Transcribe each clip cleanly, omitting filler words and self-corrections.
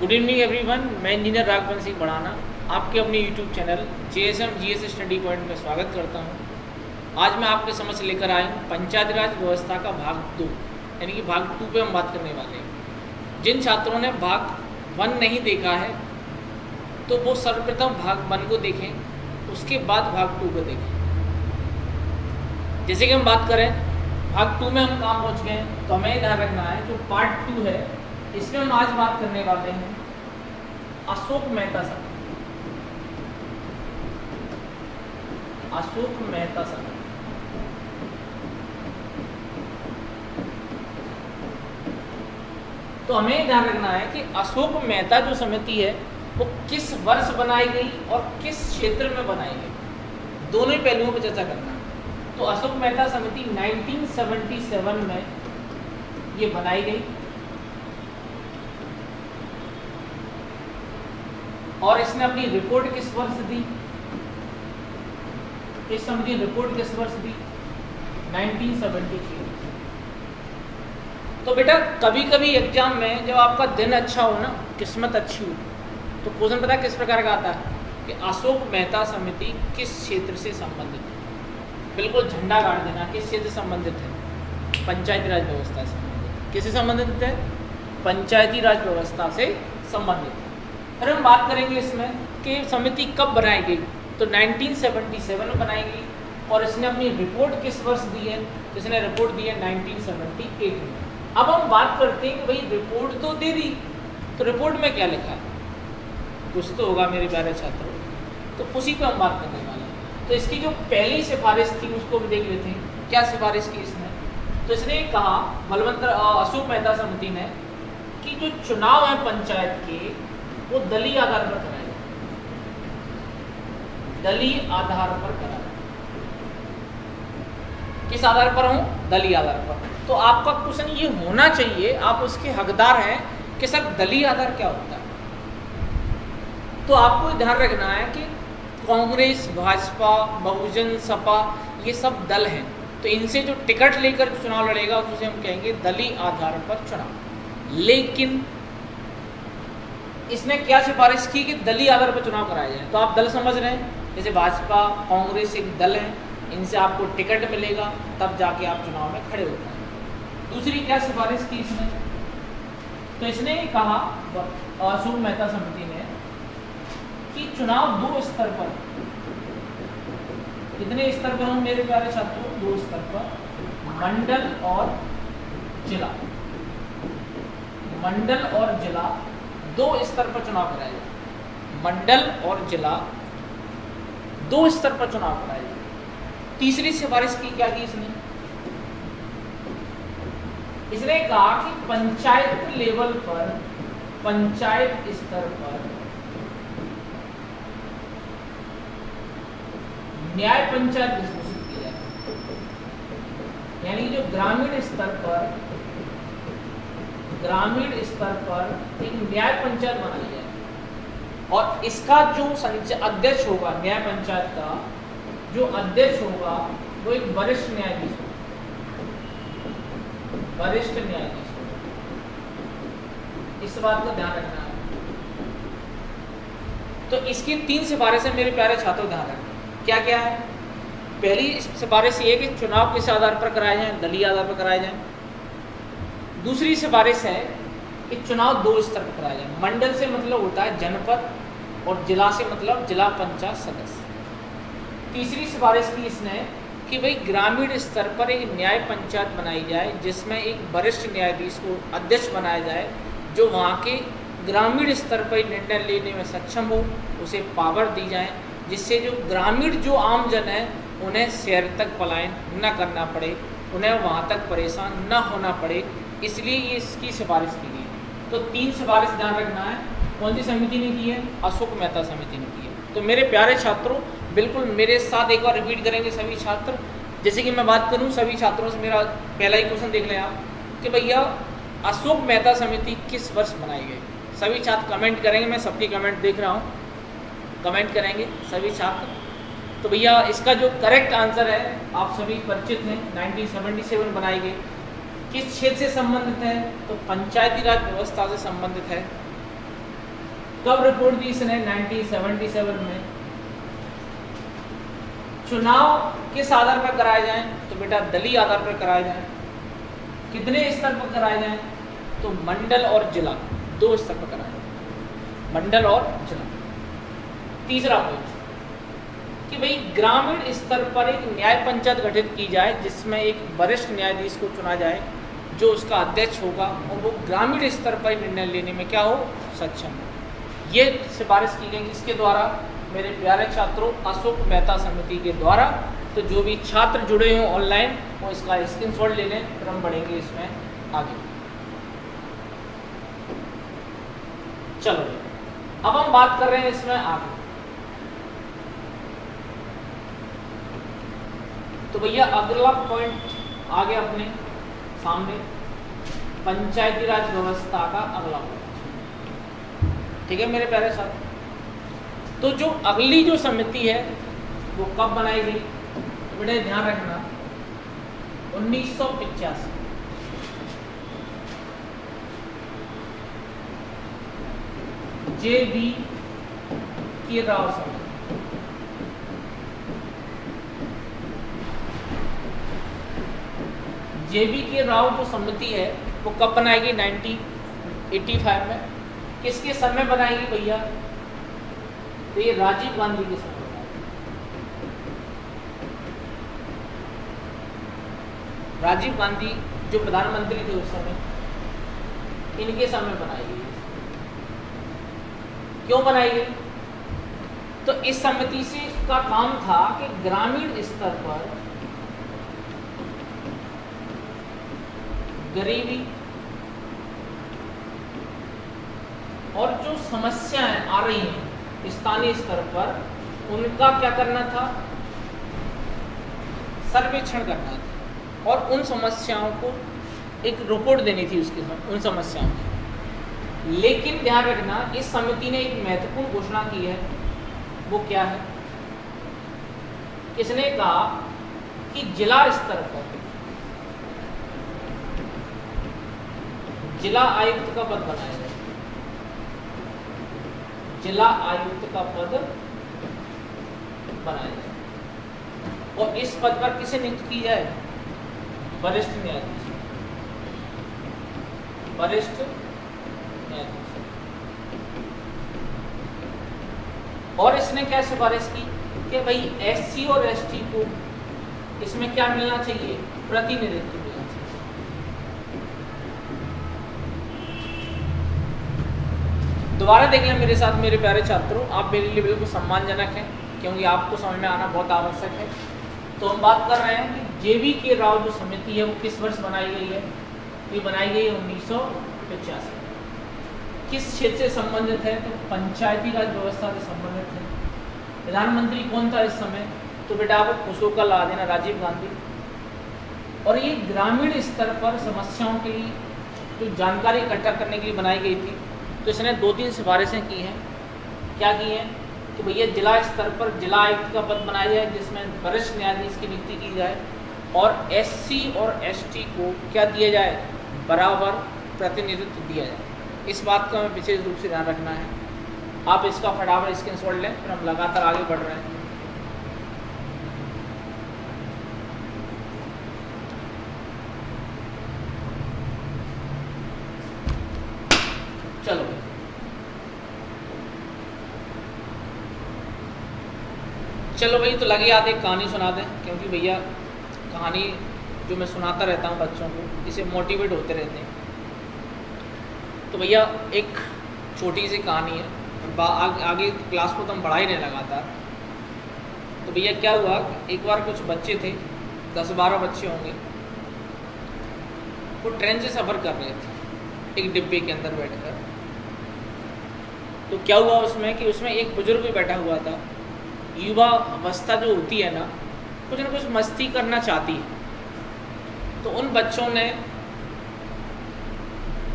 Good evening everyone, मैं engineer Raghavan Singh बढ़ाना आपके अपने YouTube channel JSM GS study point में स्वागत करता हूं। आज मैं आपके समक्ष लेकर आया हूं पंचायती राज व्यवस्था का भाग 2 यानी कि भाग 2 पे हम बात करने वाले हैं। जिन छात्रों ने भाग 1 नहीं देखा है तो वो सर्वप्रथम भाग 1 को देखें, उसके बाद भाग 2 को देखें। जैसे कि हम बात करें भाग 2 में हम काम पहुँच गए हैं, तो हमें ध्यान रखना है जो पार्ट 2 है इसमें हम आज बात करने वाले हैं अशोक मेहता समिति। अशोक मेहता समिति तो हमें ध्यान रखना है कि अशोक मेहता जो समिति है वो किस वर्ष बनाई गई और किस क्षेत्र में बनाई गई, दोनों ही पहलुओं पर चर्चा करना है। तो अशोक मेहता समिति 1977 में ये बनाई गई और इसने अपनी रिपोर्ट किस वर्ष दी? इस समिति ने रिपोर्ट किस वर्ष दी? 1973। तो बेटा कभी कभी एग्जाम में जब आपका दिन अच्छा हो ना, किस्मत अच्छी हो, तो क्वेश्चन पता है किस प्रकार का आता है कि अशोक मेहता समिति किस क्षेत्र से संबंधित है। बिल्कुल झंडा गाड़ देना, किस क्षेत्र से संबंधित है? पंचायती राज व्यवस्था से संबंधित। किससे संबंधित है? पंचायती राज व्यवस्था से संबंधित है। फिर हम बात करेंगे इसमें कि समिति कब बनाई गई, तो 1977 में बनाई गई और इसने अपनी रिपोर्ट किस वर्ष दी है? तो इसने रिपोर्ट दी है 1978 में। अब हम बात करते हैं कि भाई रिपोर्ट तो दे दी, तो रिपोर्ट में क्या लिखा है? कुछ तो होगा मेरे प्यारे छात्रों, तो उसी पर हम बात करने वाले हैं। तो इसकी जो पहली सिफारिश थी उसको भी देख लेते हैं। क्या सिफारिश की इसने? तो इसने कहा अशोक मेहता समिति ने कि जो चुनाव है पंचायत के वो दलीय आधार पर कराए जाए। दलीय आधार पर कराए। किस आधार पर हूं? दलीय आधार पर। तो आपका क्वेश्चन ये होना चाहिए, आप उसके हकदार हैं कि सर दलीय आधार क्या होता है। तो आपको ध्यान रखना है कि कांग्रेस, भाजपा, बहुजन, सपा ये सब दल हैं, तो इनसे जो टिकट लेकर चुनाव लड़ेगा उसे हम कहेंगे दलीय आधार पर चुनाव। लेकिन इसने क्या सिफारिश की कि दलीय आधार पर चुनाव कराया जाए। तो आप दल समझ रहे हैं, जैसे भाजपा, कांग्रेस एक दल है, इनसे आपको टिकट मिलेगा तब जाके आप चुनाव में खड़े होते हैं। दूसरी क्या सिफारिश की इसने? तो इसने कहा अशोक मेहता समिति ने कि चुनाव 2 स्तर पर, कितने स्तर पर हूं मेरे प्यारे छात्रों? 2 स्तर पर, मंडल और जिला। मंडल और जिला 2 स्तर पर चुनाव कराया जाए। मंडल और जिला 2 स्तर पर चुनाव कराया जाए। तीसरी सिफारिश की क्या की इसने? इसने कहा कि पंचायत लेवल पर, पंचायत स्तर पर न्याय पंचायत घोषित की जाए। यानी जो ग्रामीण स्तर पर, ग्रामीण स्तर पर एक न्याय पंचायत बनाई जाए और इसका जो अध्यक्ष होगा, न्याय पंचायत का जो अध्यक्ष होगा वो एक वरिष्ठ न्यायाधीश होगा। वरिष्ठ न्यायाधीश होगा, इस बात का ध्यान रखना है। तो इसकी 3 सिफारिशें मेरे प्यारे छात्रों ध्यान रखें। क्या क्या है? पहली सिफारिश ये है कि चुनाव किस आधार पर कराए जाएं? दलीय आधार पर कराए जाएं। दूसरी सिफारिश है कि चुनाव 2 स्तर पर कराया जाए। मंडल से मतलब होता है जनपद और जिला से मतलब जिला पंचायत सदस्य। तीसरी सिफारिश की इसने कि भाई ग्रामीण स्तर पर एक न्याय पंचायत बनाई जाए जिसमें एक वरिष्ठ न्यायाधीश को अध्यक्ष बनाया जाए, जो वहाँ के ग्रामीण स्तर पर निर्णय लेने में सक्षम हो, उसे पावर दी जाए, जिससे जो ग्रामीण जो आम जन है उन्हें शहर तक पलायन न करना पड़े, उन्हें वहाँ तक परेशान न होना पड़े। इसलिए ये इसकी सिफारिश की गई। तो 3 सिफारिश ध्यान रखना है। कौन सी समिति ने की है? अशोक मेहता समिति ने की है। तो मेरे प्यारे छात्रों बिल्कुल मेरे साथ एक बार रिपीट करेंगे सभी छात्र। जैसे कि मैं बात करूं सभी छात्रों से, मेरा पहला ही क्वेश्चन देख लें आप कि भैया अशोक मेहता समिति किस वर्ष बनाई गई। सभी छात्र कमेंट करेंगे, मैं सबके कमेंट देख रहा हूँ, कमेंट करेंगे सभी छात्र। तो भैया इसका जो करेक्ट आंसर है आप सभी परिचित हैं, 1977 बनाई गई। किस क्षेत्र से संबंधित है? तो पंचायती राज व्यवस्था से संबंधित है। कब रिपोर्ट दी इसने? 1977 में। चुनाव किस आधार पर कराए जाएं? तो बेटा दलीय आधार पर कराए जाएं। कितने स्तर पर कराए जाएं? तो मंडल और जिला, 2 स्तर पर कराए जाएं, मंडल और जिला। तीसरा पॉइंट कि भाई ग्रामीण स्तर पर एक न्याय पंचायत गठित की जाए जिसमें एक वरिष्ठ न्यायाधीश को चुना जाए जो उसका अध्यक्ष होगा और वो ग्रामीण स्तर पर निर्णय लेने में क्या हो? सक्षम हो। ये सिफारिश की गई किसके द्वारा? मेरे प्यारे छात्रों, अशोक मेहता समिति के द्वारा। तो जो भी छात्र जुड़े हों ऑनलाइन वो इसका स्क्रीनशॉट ले लें, फिर हम बढ़ेंगे इसमें आगे। चलो अब हम बात कर रहे हैं इसमें आगे। तो भैया अगला पॉइंट आ गया अपने सामने, पंचायती राज व्यवस्था का अगला पॉइंट। ठीक है मेरे प्यारे साथ। तो जो अगली जो समिति है वो कब बनाई गई? तो बेटा ध्यान रखना 1985। जे.बी. की राव समिति। जे.बी. की राव जो समिति है वो कब बनाई गई? 1985 में। किसके समय बनाई गई भैया? तो ये राजीव गांधी के समय बनाई गई। राजीव गांधी जो प्रधानमंत्री थे उस समय, इनके समय बनाई गई। क्यों बनाई गई? तो इस समिति से का काम था कि ग्रामीण स्तर पर गरीबी और जो समस्याएं आ रही हैं स्थानीय स्तर पर, उनका क्या करना था? सर्वेक्षण करना था और उन समस्याओं को एक रिपोर्ट देनी थी उसके साथ, उन समस्याओं की। लेकिन ध्यान रखना इस समिति ने एक महत्वपूर्ण घोषणा की है। वो क्या है? किसने कहा कि जिला स्तर पर जिला आयुक्त का पद बनाया जाए। जिला आयुक्त का पद बनाया जाए और इस पद पर किसे नियुक्त की जाए? वरिष्ठ न्यायाधीश। वरिष्ठ न्यायाधीश। और इसने क्या सिफारिश की कि भाई एससी और एसटी को इसमें क्या मिलना चाहिए? प्रतिनिधित्व मिलना चाहिए। दोबारा देख लें मेरे साथ मेरे प्यारे छात्रों, आप मेरे लिए बिल्कुल सम्मानजनक हैं क्योंकि आपको समझ में आना बहुत आवश्यक है। तो हम बात कर रहे हैं कि जे.बी. के राव जो समिति है वो किस वर्ष बनाई गई है? ये बनाई गई है 1985। किस क्षेत्र से संबंधित है? तो पंचायती राज व्यवस्था से संबंधित है। प्रधानमंत्री कौन था इस समय? तो बेटा आपको खुशो का ला देना, राजीव गांधी। और ये ग्रामीण स्तर पर समस्याओं के लिए जो जानकारी इकट्ठा करने के लिए बनाई गई थी। तो इसने 2-3 सिफारिशें की हैं। क्या की हैं? कि भैया जिला स्तर पर जिला आयुक्त का पद बनाया जाए जिसमें वरिष्ठ न्यायाधीश की नियुक्ति की जाए और एससी और एसटी को क्या दिया जाए? बराबर प्रतिनिधित्व दिया जाए। इस बात का हमें विशेष रूप से ध्यान रखना है। आप इसका फटाफट स्क्रीनशॉट लें, फिर हम लगातार आगे बढ़ रहे हैं। चलो चलो भाई, तो लगे याद एक कहानी सुना दें, क्योंकि भैया कहानी जो मैं सुनाता रहता हूँ बच्चों को, इसे मोटिवेट होते रहते हैं। तो भैया एक छोटी सी कहानी है, आगे क्लास को तो हम बढ़ा ही नहीं लगातार। तो भैया क्या हुआ, एक बार कुछ बच्चे थे, 10-12 बच्चे होंगे, वो ट्रेन से सफ़र कर रहे थे एक डिब्बे के अंदर बैठकर। तो क्या हुआ उसमें कि उसमें एक बुजुर्ग भी बैठा हुआ था। युवा अवस्था जो होती है ना कुछ मस्ती करना चाहती है। तो उन बच्चों ने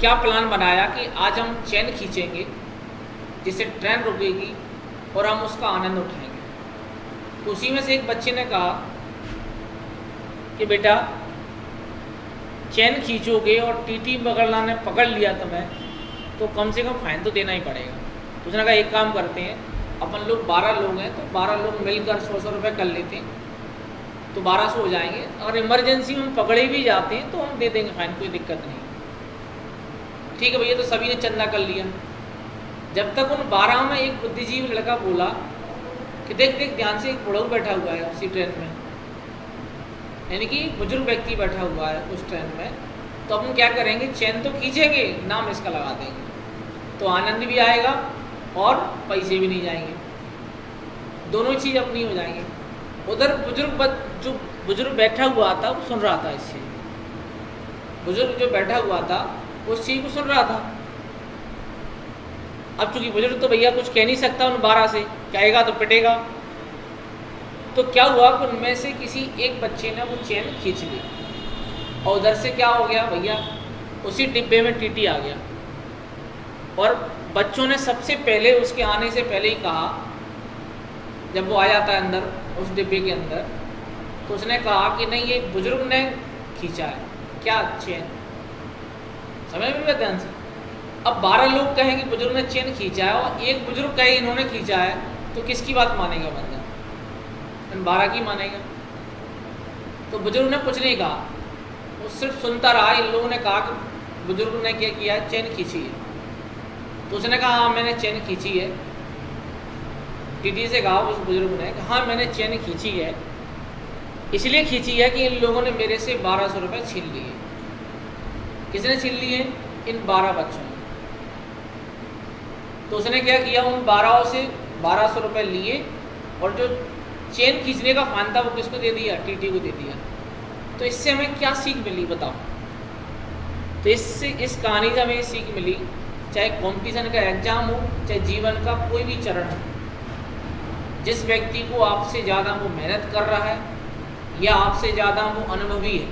क्या प्लान बनाया कि आज हम चैन खींचेंगे जिससे ट्रेन रुकेगी और हम उसका आनंद उठाएंगे। उसी में से एक बच्चे ने कहा कि बेटा चैन खींचोगे और टीटी पकड़ना ने पकड़ लिया तुम्हें तो कम से कम फाइन तो देना ही पड़ेगा। तो उसने कहा एक काम करते हैं, अपन लोग 12 लोग हैं तो 12 लोग मिलकर 100 रुपये कर लेते हैं तो 1200 हो जाएंगे। अगर इमरजेंसी में पकड़े भी जाते हैं तो हम दे देंगे फाइन, कोई दिक्कत नहीं। ठीक है भैया, तो सभी ने चंदा कर लिया। जब तक उन 12 में एक बुद्धिजीवी लड़का बोला कि देख देख ध्यान से, एक बुढ़ऊ बैठा हुआ है उसी ट्रेन में, यानी कि बुजुर्ग व्यक्ति बैठा हुआ है उस ट्रेन में, तो अपन क्या करेंगे, चैन तो खींचेंगे, नाम इसका लगा देंगे, तो आनंद भी आएगा और पैसे भी नहीं जाएंगे, दोनों चीज़ अपनी हो जाएंगी। उधर जो बुजुर्ग बैठा हुआ था वो सुन रहा था इस चीज़, बुजुर्ग जो बैठा हुआ था उस चीज़ को सुन रहा था। अब चूंकि बुजुर्ग तो भैया कुछ कह नहीं सकता उन 12 से, कहेगा तो पिटेगा, तो क्या हुआ कि उनमें से किसी एक बच्चे ने वो चैन खींच ली और उधर से क्या हो गया भैया, उसी डिब्बे में टीटी आ गया। और बच्चों ने सबसे पहले उसके आने से पहले ही कहा, जब वो आया था अंदर उस डिब्बे के अंदर, तो उसने कहा कि नहीं ये बुजुर्ग ने खींचा है। क्या चैन? समझ में नहीं ध्यान से। अब 12 लोग कहें कि बुजुर्ग ने चैन खींचा है और एक बुजुर्ग कहे इन्होंने खींचा है, तो किसकी बात मानेगा बंदा? 12 की मानेगा। तो बुजुर्ग ने कुछ नहीं कहा, वो सिर्फ सुनता रहा। इन लोगों ने कहा कि बुजुर्ग ने क्या किया, चैन खींची है। तो उसने कहा हाँ मैंने चैन खींची है। टीटी से कहा उस बुजुर्ग ने कि हाँ मैंने चैन खींची है, इसलिए खींची है कि इन लोगों ने मेरे से 1200 रुपये छीन लिए। किसने छीन लिए? इन 12 बच्चों ने। तो उसने क्या किया, उन 12 से 1200 रुपये लिए और जो चेन खींचने का फाइन था वो किसको दे दिया? टीटी को दे दिया। तो इससे हमें क्या सीख मिली बताओ? तो इससे इस कहानी से हमें सीख मिली, चाहे कॉम्पिटिशन का एग्जाम हो, चाहे जीवन का कोई भी चरण हो, जिस व्यक्ति को आपसे ज़्यादा वो मेहनत कर रहा है या आपसे ज़्यादा वो अनुभवी है,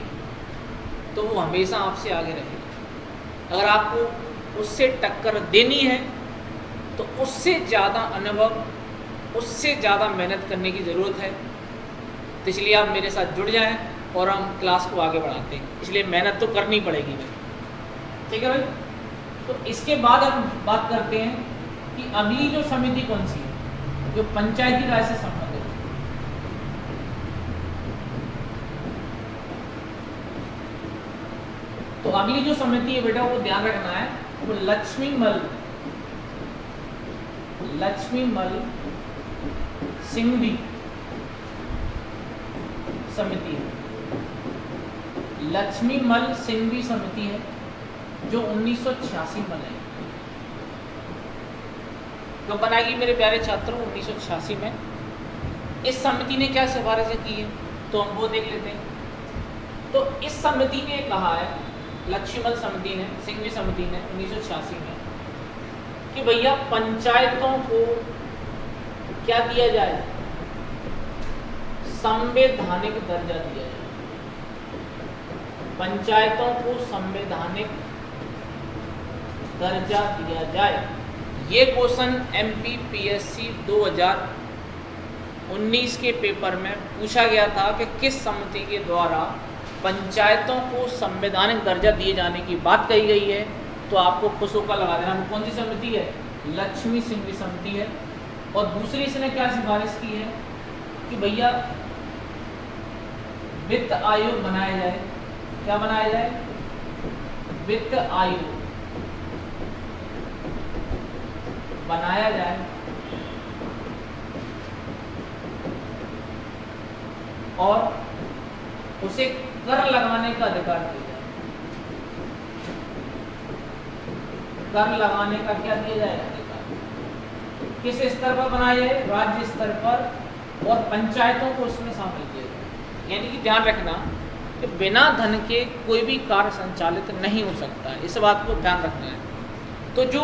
तो वो हमेशा आपसे आगे रहेगा। अगर आपको उससे टक्कर देनी है तो उससे ज़्यादा अनुभव, उससे ज़्यादा मेहनत करने की ज़रूरत है। तो इसलिए आप मेरे साथ जुड़ जाएं और हम क्लास को आगे बढ़ाते हैं। इसलिए मेहनत तो करनी पड़ेगी भाई, ठीक है भाई। तो इसके बाद हम बात करते हैं कि अगली जो समिति कौन सी है, जो पंचायती राज से संबंधित है। तो अगली जो समिति है बेटा, वो ध्यान रखना है, वो लक्ष्मीमल सिंघवी समिति है। लक्ष्मीमल सिंघवी समिति है जो 1986 में बनाई। कब बनाएगी मेरे प्यारे छात्रों? 1986 में। इस समिति ने क्या सिफारिशें की है तो हम वो देख लेते हैं। तो इस समिति ने कहा है, लक्ष्मीमल समिति ने, सिंघवी समिति ने 1986 में, कि भैया पंचायतों को क्या दिया जाए? संवैधानिक दर्जा दिया जाए। पंचायतों को संवैधानिक दर्जा दिया जाए। ये क्वेश्चन MPPSC 2019 के पेपर में पूछा गया था कि किस समिति के द्वारा पंचायतों को संवैधानिक दर्जा दिए जाने की बात कही गई है। तो आपको खुश होकर लगा देना, वो कौन सी समिति है? लक्ष्मी सिंघवी समिति है। और दूसरी इसने क्या सिफारिश की है कि भैया वित्त आयोग बनाया जाए। क्या बनाया जाए? वित्त आयोग बनाया जाए और उसे कर लगाने का अधिकार दिया जाए। कर लगाने का क्या दिया जाए? अधिकार। किस स्तर पर बनाया जाए? राज्य स्तर पर, और पंचायतों को उसमें शामिल किया जाए। यानी कि ध्यान रखना कि बिना धन के कोई भी कार्य संचालित नहीं हो सकता है, इस बात को ध्यान रखना है। तो जो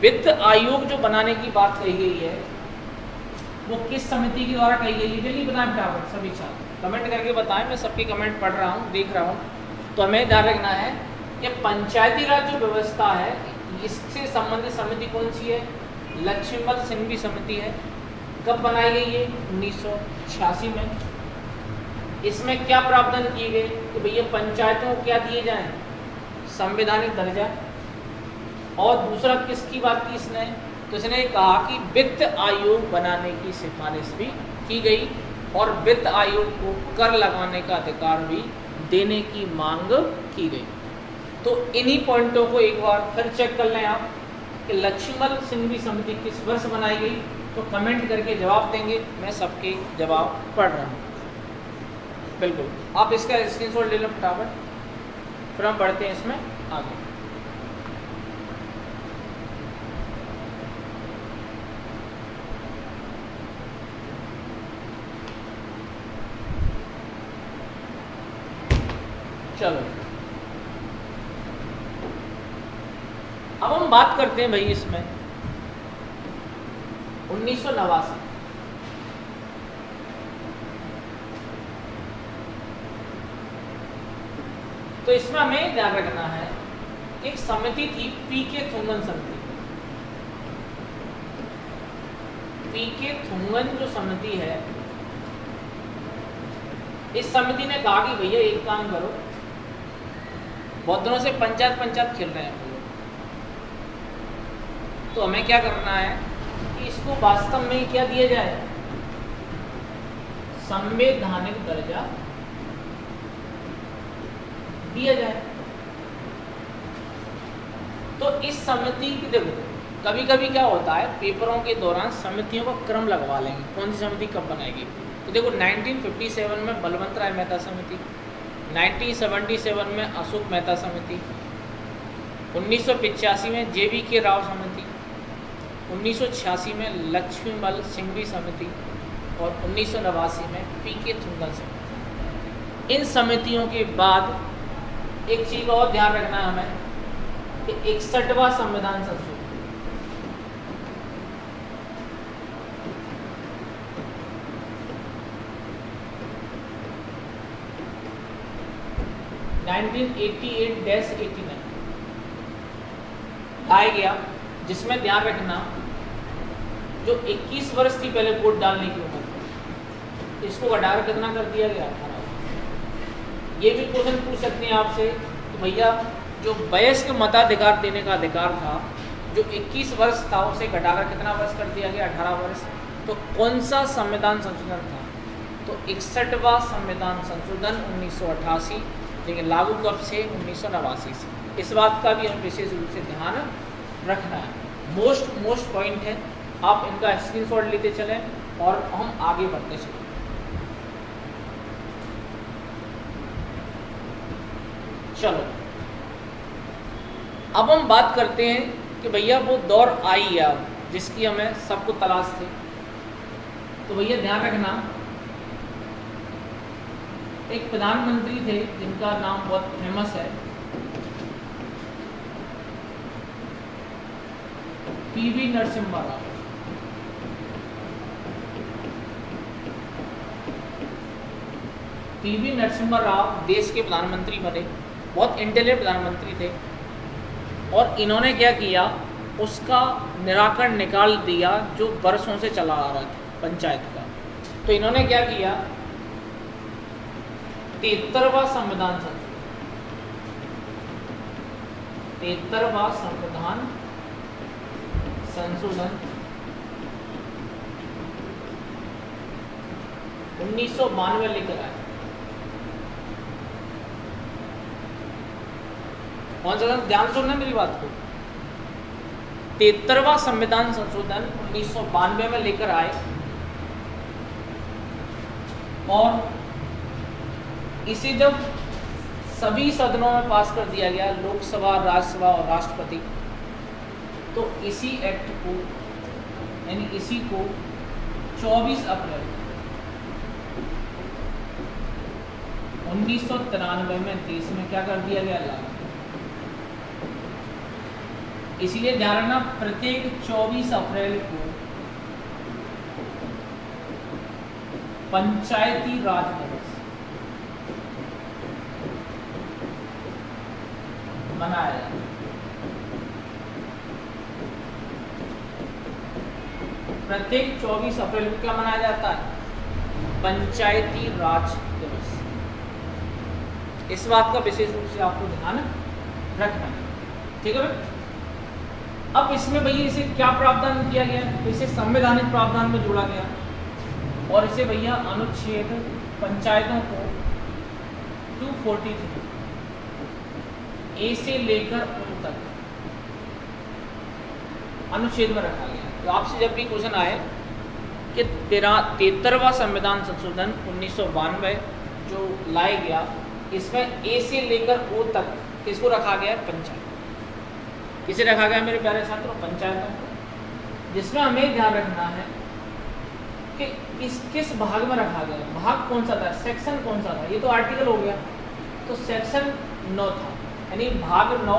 वित्त आयोग जो बनाने की बात कही गई है वो किस समिति के द्वारा कही गई है? जल्दी बताएं फटाफट सभी छात्र, कमेंट करके बताएं। मैं सबके कमेंट पढ़ रहा हूँ, देख रहा हूँ। तो हमें ध्यान रखना है कि पंचायती राज जो व्यवस्था है इससे संबंधित समिति कौन सी है? लक्ष्मीमल सिंघवी समिति है। कब बनाई गई है? 1986 में। इसमें क्या प्रावधान किए गए कि भैया पंचायतों को क्या दिए जाएं? संवैधानिक दर्जा। और दूसरा किसकी बात की इसने? तो इसने कहा कि वित्त आयोग बनाने की सिफारिश भी की गई और वित्त आयोग को कर लगाने का अधिकार भी देने की मांग की गई। तो इन्हीं पॉइंटों को एक बार फिर चेक कर लें आप कि लक्ष्मण सिंघवी समिति किस वर्ष बनाई गई, तो कमेंट करके जवाब देंगे, मैं सबके जवाब पढ़ रहा हूँ। बिल्कुल, आप इसका स्क्रीनशॉट ले लो फटाफट, फिर हम बढ़ते हैं इसमें आगे। चलो अब हम बात करते हैं भाई इसमें 1989। तो इसमें हमें ध्यान रखना है, एक समिति थी पीके थुंगन समिति। पीके थुंगन जो समिति है, इस समिति ने कहा कि भैया एक काम करो, बहुत दिनों से पंचायत खेल रहे हैं हम लोग, तो हमें क्या करना है कि इसको वास्तव में क्या दिया जाए, संवैधानिक दर्जा दिया जाए। तो इस समिति की देखो, कभी कभी क्या होता है पेपरों के दौरान समितियों का क्रम लगवा लेंगे, कौन सी समिति कब बनाएगी। तो देखो 1957 में बलवंत राय मेहता समिति, 1977 में अशोक मेहता समिति, 1985 में JVK राव समिति, 1986 में लक्ष्मीमल सिंघवी समिति और 1989 में पीके थुंगन समिति। इन समितियों के बाद एक चीज़ और ध्यान रखना है हमें कि 61वां संविधान संशोधन, लाया गया, जिसमें ध्यान रखना जो 21 वर्ष थी पहले वोट डालने की उम्र, इसको घटाकर कितना कर दिया गया, 18। ये भी क्वेश्चन पूछ सकते हैं आपसे कि भैया जो वयस्क मताधिकार देने का अधिकार था, जो 21 वर्ष था उसे घटाकर कितना वर्ष कर दिया गया, 18 वर्ष। तो कौन सा संविधान संशोधन था, तो 61वां संविधान संशोधन 1988, लेकिन लागू कब से, 1989 से। इस बात का भी हमें विशेष रूप से ध्यान रखना है, मोस्ट पॉइंट है, आप इनका स्क्रीनशॉट लेते चलें और हम आगे बढ़ते चलें। चलो अब हम बात करते हैं कि भैया वो दौर आई है अब जिसकी हमें सबको तलाश थी। तो भैया ध्यान रखना, एक प्रधानमंत्री थे जिनका नाम बहुत फेमस है, PV नरसिम्हा राव। PV नरसिम्हा राव देश के प्रधानमंत्री बने, बहुत इंटेलिजेंट प्रधानमंत्री थे, और इन्होंने क्या किया, उसका निराकरण निकाल दिया जो वर्षों से चला आ रहा था पंचायत का। तो इन्होंने क्या किया, 73वां संविधान संशोधन, 73वां संविधान संशोधन 1992 लेकर आए। कौन सा, ध्यान सुनना मेरी बात को, 73वां संविधान संशोधन 1992 में लेकर आए और इसे जब सभी सदनों में पास कर दिया गया, लोकसभा, राज्यसभा और राष्ट्रपति, तो इसी एक्ट को यानी इसी को 24 अप्रैल 1993 में देश में क्या कर दिया गया, लागू। इसीलिए ध्यान रखना, प्रत्येक 24 अप्रैल को पंचायती राज दिवस मनाया जाता है। प्रत्येक 24 अप्रैल को क्या मनाया जाता है, पंचायती राज दिवस। इस बात का विशेष रूप से आपको ध्यान रखना है, ठीक है भाई। अब इसमें भैया इसे क्या प्रावधान किया गया, इसे संवैधानिक प्रावधान में जोड़ा गया और इसे भैया अनुच्छेद पंचायतों को 243 ए से लेकर उन तक अनुच्छेद में रखा गया। तो आपसे जब भी क्वेश्चन आए कि 73वां संविधान संशोधन 1992 जो लाया गया, इसमें ए से लेकर ओ तक किसको रखा गया है, पंचायत। किसे रखा गया मेरे प्यारे छात्रों, पंचायतों को। जिसमें हमें ध्यान रखना है कि किस भाग में रखा गया, भाग कौन सा था, सेक्शन कौन सा था। ये तो आर्टिकल हो गया, तो सेक्शन 9 था, यानी भाग 9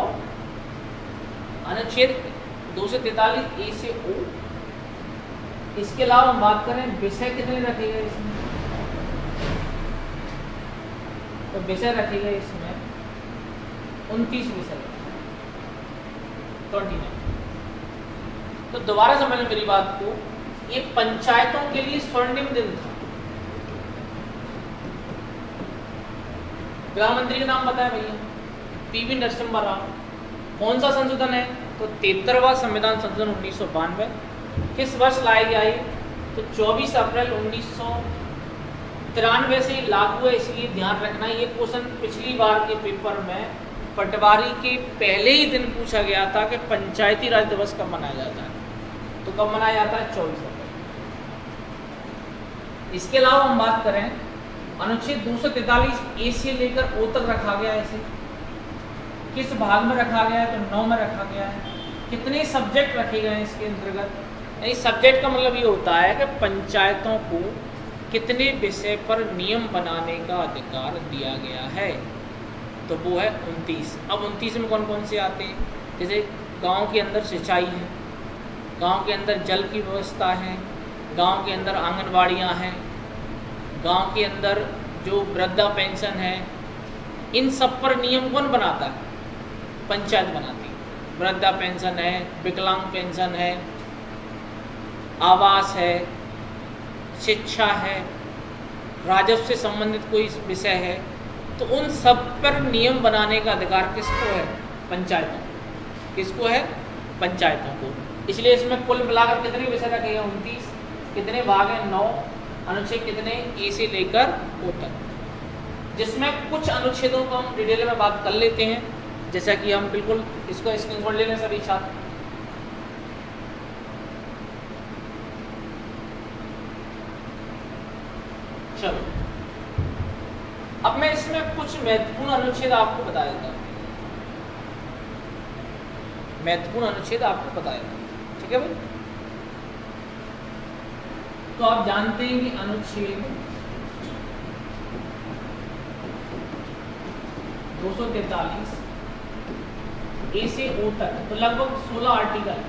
अनुच्छेद 243 ए से ओ। इसके अलावा हम बात करें विषय कितने रखे गए इसमें, तो विषय रखे गए इसमें 29 विषय, 29। तो दोबारा समझ लें मेरी बात को, ये पंचायतों के लिए स्वर्णिम दिन था। प्रधानमंत्री का नाम बताया भैया, पीवी नरसिम्हा राव। कौन सा संशोधन है, तो 73वां संविधान संशोधन 1992। किस वर्ष लाया गया ये, तो 24 अप्रैल 1993 से लागू है, इसलिए ध्यान रखना। ये क्वेश्चन पिछली बार के पेपर में पटवारी के पहले ही दिन पूछा गया था कि पंचायती राज दिवस कब मनाया जाता है, तो कब मनाया जाता है, 24 अप्रैल। इसके अलावा हम बात करें अनुच्छेद 243 ए से लेकर ओ तक रखा गया है। इसे किस भाग में रखा गया है, तो 9 में रखा गया है। कितने सब्जेक्ट रखे गए हैं इसके अंतर्गत, यानी सब्जेक्ट का मतलब ये होता है कि पंचायतों को कितने विषय पर नियम बनाने का अधिकार दिया गया है, तो वो है 29। अब 29 में कौन कौन से आते हैं, जैसे गांव के अंदर सिंचाई है, गांव के अंदर जल की व्यवस्था है, गांव के अंदर आंगनबाड़ियां हैं, गांव के अंदर जो वृद्धा पेंशन है, इन सब पर नियम कौन बनाता है, पंचायत बनाती है। वृद्धा पेंशन है, विकलांग पेंशन है, आवास है, शिक्षा है, राजस्व से संबंधित कोई विषय है, तो उन सब पर नियम बनाने का अधिकार किसको है, पंचायतों को। किसको है, पंचायतों को। इसलिए इसमें कुल मिलाकर कितने विषय रखे गए, 29। कितने भाग हैं, 9। अनुच्छेद कितने, ए से लेकर ओ तक। जिसमें कुछ अनुच्छेदों को हम डिटेल में बात कर लेते हैं, जैसा कि हम बिल्कुल इसको स्क्रीनशॉट ले लें सभी छात्र। चलो, अब मैं इसमें कुछ महत्वपूर्ण अनुच्छेद आपको बता देता हूँ, महत्वपूर्ण अनुच्छेद आपको बता देता हूँ, ठीक है भाई। तो आप जानते हैं कि अनुच्छेद 243 ए से ओ तक, तो लगभग 16 आर्टिकल।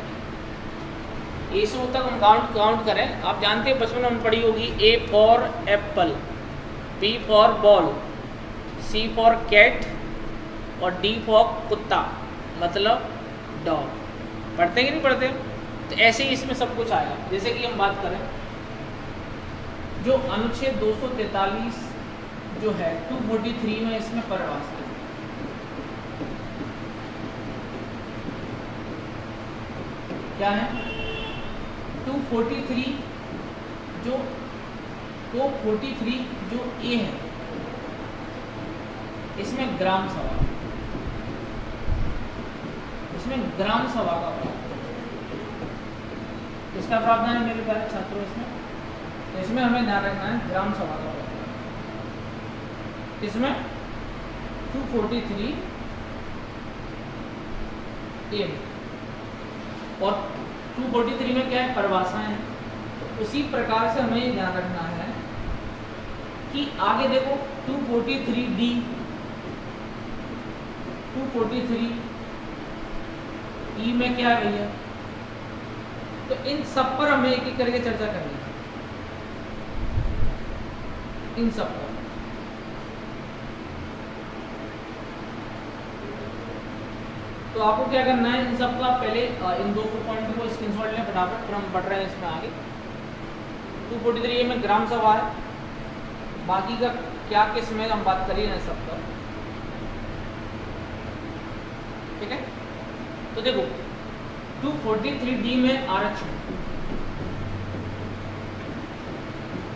ए से ओ तक हम काउंट करें, आप जानते हैं बचपन में हम पढ़ी होगी, A for apple, B for ball, C for cat और डी फॉर कुत्ता, मतलब डॉग। पढ़ते कि नहीं पढ़ते, तो ऐसे ही इसमें सब कुछ आएगा। जैसे कि हम बात करें, जो अनुच्छेद 243 जो है 243 में, इसमें परिभाषा है। क्या है, 243 जो ए है, इसमें ग्राम सभा, इसमें ग्राम सभा का प्रावधान, इसका प्रावधान है मेरे प्यारे छात्रों। इसमें तो इसमें हमें ध्यान रखना है ग्राम सभा का प्रावधान। इसमें 243 ए और 243 में क्या है, परिभाषाएं हैं। तो उसी प्रकार से हमें ध्यान रखना है कि आगे देखो 243 डी, 243 ई में क्या है भैया, तो इन सब पर हमें एक एक करके चर्चा करनी है, इन सब पर। तो आपको क्या करना है, इन सब का पहले इन दो पॉइंट को स्क्रीनशॉट लें फटाफट, फिर हम पढ़ रहे हैं इसमें आगे। 243 में ग्राम सभा है, बाकी का क्या किस में हम बात करिए ना सब का, ठीक है। तो देखो 243D में आरक्षण,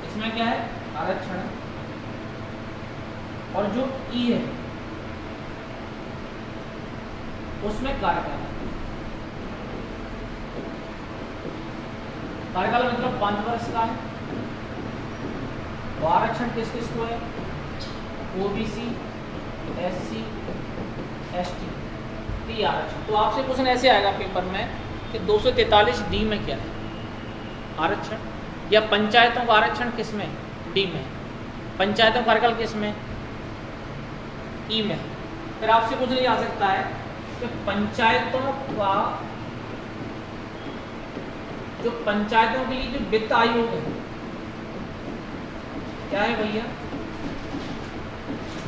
इसमें क्या है आरक्षण, और जो ई है उसमें कार्यकाल, कार्यकाल मतलब 5 वर्ष का है। आरक्षण किस किस को है, ओबीसी, एससी, एसटी आरक्षण। तो आपसे क्वेश्चन ऐसे आएगा पेपर में कि 243D में क्या है आरक्षण, या पंचायतों का आरक्षण किस में, डी में, पंचायतों का कार्यकाल किस में, ई में। फिर आपसे क्वेश्चन ये आ सकता है कि पंचायतों का, जो पंचायतों के लिए जो वित्त आयोग है क्या है भैया,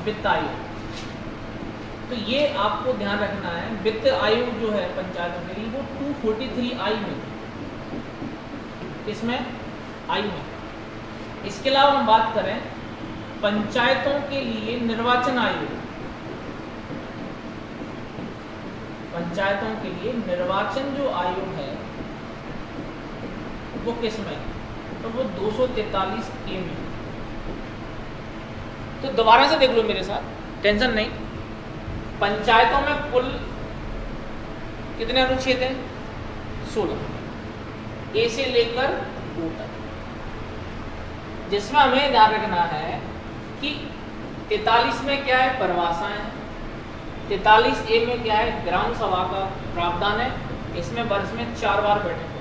वित्त आयोग। तो ये आपको ध्यान रखना है, वित्त आयोग जो है पंचायतों के लिए वो 243I में, इसमें आई में। इसके अलावा हम बात करें पंचायतों के लिए निर्वाचन आयोग, पंचायतों के लिए निर्वाचन जो आयोग है वो किस में, तो वो 243A में। तो दोबारा से देख लो मेरे साथ, टेंशन नहीं। पंचायतों में कुल कितने अनुच्छेद हैं, 16, ए से लेकर ओ तक, जिसमें हमें ध्यान रखना है कि 43 में क्या है परिभाषाएं हैं, 43A में क्या है ग्राम सभा का प्रावधान है, इसमें वर्ष में 4 बार बैठक होगी।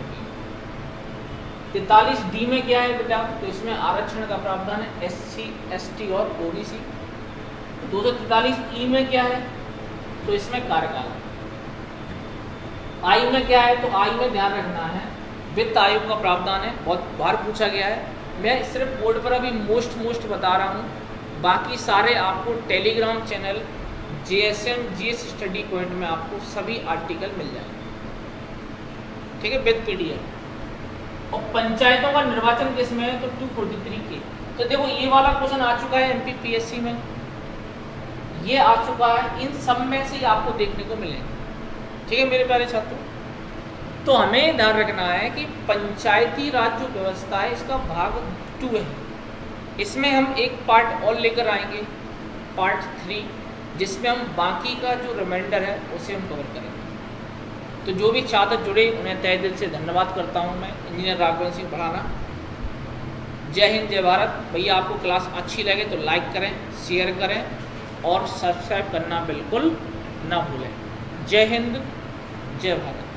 43D में क्या है बेटा, तो इसमें आरक्षण का प्रावधान है, SC, ST और OBC। 243E में क्या है, तो इसमें कार्यकाल। आई में क्या है, तो आई में ध्यान रखना है वित्त आयोग का प्रावधान है, बहुत बार पूछा गया है। मैं सिर्फ बोर्ड पर अभी मोस्ट बता रहा हूँ, बाकी सारे आपको Telegram channel JSM GS study point में आपको सभी आर्टिकल मिल जाएंगे, ठीक है, विद PDF। और पंचायतों का निर्वाचन किसमें है, तो 243K। तो देखो ये वाला क्वेश्चन आ चुका है MP PSC में, ये आ चुका है, इन सब में से आपको देखने को मिलेगा, ठीक है मेरे प्यारे छात्रों। तो हमें ध्यान रखना है कि पंचायती राज जो व्यवस्था है इसका भाग 2 है, इसमें हम एक पार्ट और लेकर आएंगे, पार्ट 3, जिसमें हम बाकी का जो रिमाइंडर है उसे हम कवर करेंगे। तो जो भी छात्र जुड़े उन्हें तहे दिल से धन्यवाद करता हूं मैं, इंजीनियर राघवेंद्र सिंह बढ़ाना। जय हिंद जय भारत। भैया आपको क्लास अच्छी लगे तो लाइक करें, शेयर करें और सब्सक्राइब करना बिल्कुल ना भूलें। जय हिंद जय भारत।